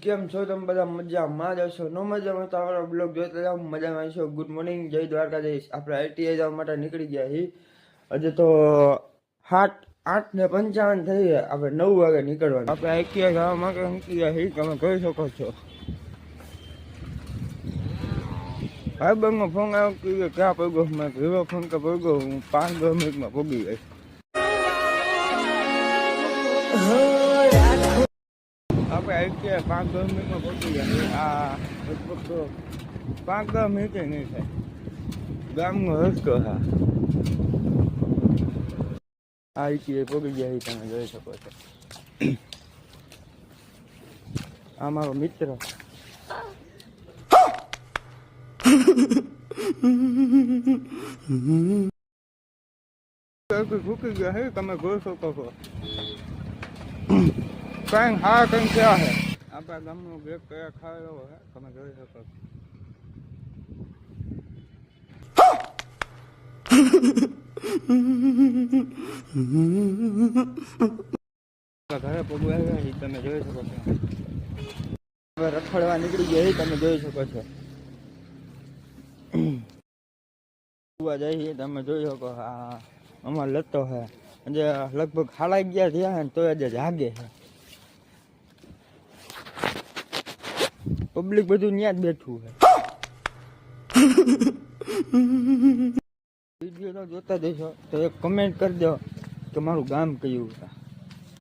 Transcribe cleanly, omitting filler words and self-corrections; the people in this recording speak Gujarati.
કેમ છો તમે બધા? મજામાં જ હશો? ન મજામાં તો અમારો બ્લોગ જોતા જાઓ, મજામાં હશો. ગુડ મોર્નિંગ, જય દ્વારકાધીશ. આપણે આઈટીઆઈ જવા માટે નીકળી ગયા છીએ. હજી તો 8:55 થઈ છે. આપણે 9 વાગે નીકળવાનું. આપણે આઈટીઆઈ જવા માટે નીકળી ગયા છીએ, તમે જોઈ શકો છો. ભાઈબંધનો ફોન આવ્યો કે ક્યાં પડ્યો? મેં વિવો ફોન કે પડ્યો, હું 5-10 મિનિટમાં પગી ગઈ. આપણે આઈટીઆઈ 5-10 મિનિટમાં પહોંચી ગયા. આ લગભગ તો 5-10 મિનિટે નહીં થાય. ગામનો રસ્તો હા. આઈટીઆઈ પહોંચી ગયા તમે જોઈ શકો છો. આ મારો મિત્ર ભૂકી ગયા હે, તમે જોઈ શકો છો. કઈ હા કઈ ક્યાં હે આપણા ગામનો બેગ કયા ખાયો હે, તમે જોઈ શકો છો. ઘરે પગવા તમે જોઈ શકો છો. હવે રખડવા નીકળી ગયા તમે જોઈ શકો છો. જઈએ તમે જોઈ શકો. હા અમાર લતો હે જે લગભગ 11:30 થયા હે તો આજે જાગે છે. પબ્લિક બધું ત્યાં જ બેઠું છે. વિડીયો તો જોતા દેશો તો એક કમેન્ટ કરી દો કે મારું ગામ કયું છે.